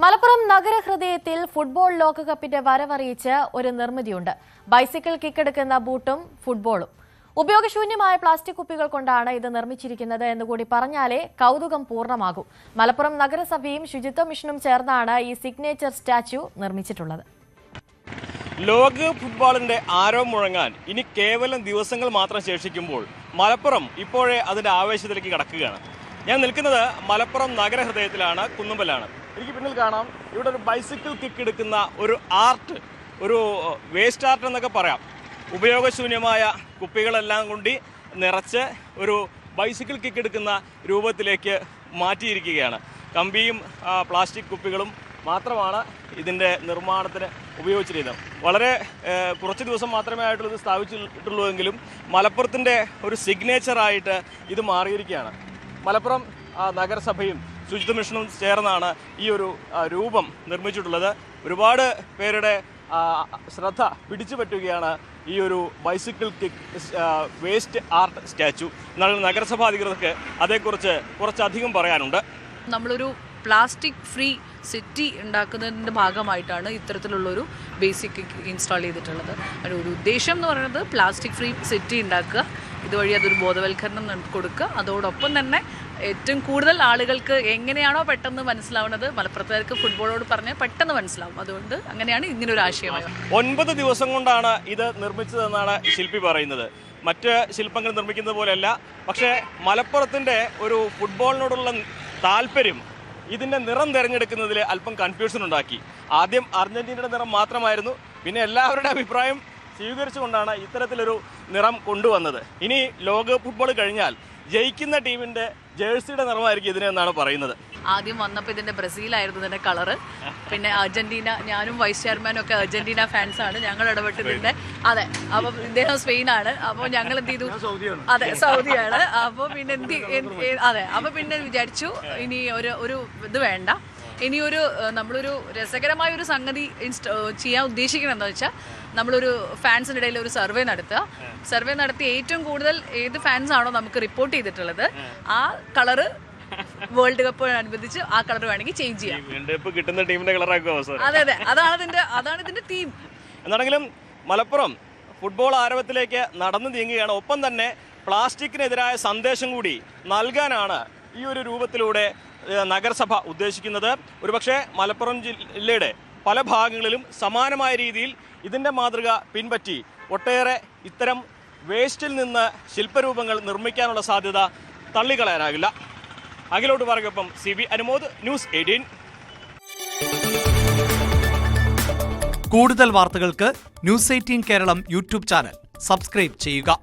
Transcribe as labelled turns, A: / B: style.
A: Malappuram നഗരഹൃദയത്തിൽ football ലോകകപ്പിന്റെ വരവറിയിച്ച് ഒരു നിർമ്മിതിയുണ്ട്. Bicycle കിക്കെടുക്കുന്ന ബൂട്ടും ഫുട്ബോളും. ഉപയോഗശൂന്യമായ പ്ലാസ്റ്റിക് കുപ്പികൾ കൊണ്ടാണ് ഇത് നിർമ്മിച്ചിരിക്കുന്നത് എന്നുകൂടി പറഞ്ഞാലേ കൗതുകം പൂർണ്ണമാകൂ. മലപ്പുറം നഗരസഭയും ശുചിത്വ മിഷനും ചേർന്നാണ് ഈ സിഗ്നേച്ചർ സ്റ്റാച്യു നിർമ്മിച്ചിട്ടുള്ളത്.
B: ലോക ഫുട്ബോളിന്റെ ആരവം മുഴങ്ങാൻ ഇനി കേവലം ദിവസങ്ങൾ മാത്രം ശേഷിക്കുമ്പോൾ മലപ്പുറം ഇപ്പോഴേ അതിന്റെ ആവേശത്തിലേക്ക് കടക്കുകയാണ്. ഞാൻ നിൽക്കുന്നത് മലപ്പുറം നഗരഹൃദയത്തിലാണ്, കുന്നുമ്പലാണ്. എനിക്ക് പിന്നിൽ കാണാം, ഇവിടെ ഒരു ബൈസിക്കിൾ കിക്ക് എടുക്കുന്ന ഒരു ആർട്ട്, ഒരു വേസ്റ്റ് ആർട്ട് എന്നൊക്കെ പറയാം. ഉപയോഗശൂന്യമായ കുപ്പികളെല്ലാം കൊണ്ട് നിറച്ച് ഒരു ബൈസിക്കിൾ കിക്ക് എടുക്കുന്ന രൂപത്തിലേക്ക് മാറ്റിയിരിക്കുകയാണ്. കമ്പിയും പ്ലാസ്റ്റിക് കുപ്പികളും മാത്രമാണ് ഇതിൻ്റെ നിർമ്മാണത്തിന് ഉപയോഗിച്ചിരുന്നത്. വളരെ കുറച്ച് ദിവസം മാത്രമേ ആയിട്ടുള്ള ഇത് സ്ഥാപിച്ചിട്ടുള്ളൂ എങ്കിലും മലപ്പുറത്തിൻ്റെ ഒരു സിഗ്നേച്ചറായിട്ട് ഇത് മാറിയിരിക്കുകയാണ്. മലപ്പുറം നഗരസഭയും ശുചിത്വ മിഷനും ചേർന്നാണ് ഈ ഒരു രൂപം നിർമ്മിച്ചിട്ടുള്ളത്. ഒരുപാട് പേരുടെ ശ്രദ്ധ പിടിച്ചു പറ്റുകയാണ് ഈ ഒരു bicycle kick waste art statue. എന്നാൽ നഗരസഭാ അധികൃതർക്ക് അതേക്കുറിച്ച് കുറച്ചധികം പറയാനുണ്ട്.
C: നമ്മളൊരു പ്ലാസ്റ്റിക് ഫ്രീ സിറ്റി ഉണ്ടാക്കുന്നതിൻ്റെ ഭാഗമായിട്ടാണ് ഇത്തരത്തിലുള്ളൊരു ബേസിക് ഇൻസ്റ്റാൾ ചെയ്തിട്ടുള്ളത്. അതിൻ്റെ ഒരു ഉദ്ദേശം എന്ന് പറയുന്നത് പ്ലാസ്റ്റിക് ഫ്രീ സിറ്റി ഉണ്ടാക്കുക, ഇതുവഴി അതൊരു ബോധവൽക്കരണം കൊടുക്കുക. അതോടൊപ്പം തന്നെ ഏറ്റവും കൂടുതൽ ആളുകൾക്ക് എങ്ങനെയാണോ പെട്ടെന്ന് മനസ്സിലാവുന്നത്, മലപ്പുറത്തുകാർക്ക് ഫുട്ബോളോട് പറഞ്ഞാൽ പെട്ടെന്ന് മനസ്സിലാവും. അതുകൊണ്ട് അങ്ങനെയാണ് ഇങ്ങനൊരു ആശയമായത്.
B: 9 ദിവസം കൊണ്ടാണ് ഇത് നിർമ്മിച്ചതെന്നാണ് ശില്പി പറയുന്നത്. മറ്റ് ശില്പങ്ങൾ നിർമ്മിക്കുന്നത് പോലെയല്ല. പക്ഷേ മലപ്പുറത്തിൻ്റെ ഒരു ഫുട്ബോളിനോടുള്ള താല്പര്യം ഇതിൻ്റെ നിറം തിരഞ്ഞെടുക്കുന്നതിൽ അല്പം കൺഫ്യൂഷൻ ഉണ്ടാക്കി. ആദ്യം അർജന്റീനയുടെ നിറം മാത്രമായിരുന്നു. പിന്നെ എല്ലാവരുടെ അഭിപ്രായം സ്വീകരിച്ചുകൊണ്ടാണ് ഇത്തരത്തിലൊരു നിറം കൊണ്ടുവന്നത്. ഇനി ലോക ഫുട്ബോൾ കഴിഞ്ഞാൽ ജയിക്കുന്ന ടീമിൻ്റെ ജേഴ്സിയുടെ നിറമായിരിക്കും ഇതിനെന്നാണ് പറയുന്നത്.
C: ആദ്യം വന്നപ്പോൾ ഇതിൻ്റെ ബ്രസീലായിരുന്നു ഇതിൻ്റെ കളറ്. പിന്നെ അർജന്റീന, ഞാനും വൈസ് ചെയർമാനും ഒക്കെ അർജന്റീന ഫാൻസാണ്. ഞങ്ങൾ ഇടപെട്ടതിൻ്റെ അതെ. അപ്പോൾ ഇദ്ദേഹം സ്പെയിനാണ്. അപ്പോൾ ഞങ്ങൾ എന്ത് ചെയ്തു? അതെ, സൗദിയാണ്. അപ്പോൾ പിന്നെ അതെ, അപ്പോൾ പിന്നെ വിചാരിച്ചു ഇനി ഒരു ഇത് വേണ്ട, ഇനിയൊരു നമ്മളൊരു രസകരമായ ഒരു സംഗതി ചെയ്യാൻ ഉദ്ദേശിക്കണമെന്ന് വെച്ചാൽ നമ്മളൊരു ഫാൻസിൻ്റെ ഇടയിൽ ഒരു സർവേ നടത്തി ഏറ്റവും കൂടുതൽ ഏത് ഫാൻസാണോ നമുക്ക് റിപ്പോർട്ട് ചെയ്തിട്ടുള്ളത് ആ കളറ് വേൾഡ് കപ്പിനനുബന്ധിച്ച് ആ കളർ വേണമെങ്കിൽ ചേഞ്ച് ചെയ്യാം.
B: കിട്ടുന്ന ടീമിന്റെ കളറാക്കും.
C: അതെ, അതാണ് ഇതിന്റെ തീം.
B: എന്നാണെങ്കിലും മലപ്പുറം ഫുട്ബോൾ ആരവത്തിലേക്ക് നടന്നു നീങ്ങുകയാണ്. ഒപ്പം തന്നെ പ്ലാസ്റ്റിക്കിനെതിരായ സന്ദേശം കൂടി നൽകാനാണ് ഈ ഒരു രൂപത്തിലൂടെ നഗരസഭ ഉദ്ദേശിക്കുന്നത്. ഒരുപക്ഷെ മലപ്പുറം ജില്ലയുടെ പല ഭാഗങ്ങളിലും സമാനമായ രീതിയിൽ ഇതിൻ്റെ മാതൃക പിൻപറ്റി ഒട്ടേറെ ഇത്തരം വേസ്റ്റിൽ നിന്ന് ശില്പരൂപങ്ങൾ നിർമ്മിക്കാനുള്ള സാധ്യത തള്ളിക്കളയാനാകില്ല. അഖിലോട്ട് പറയൊപ്പം CB അനുമോദ്, ന്യൂസ് 18.
D: കൂടുതൽ വാർത്തകൾക്ക് news 18 Keralam YouTube channel subscribe ചെയ്യുക.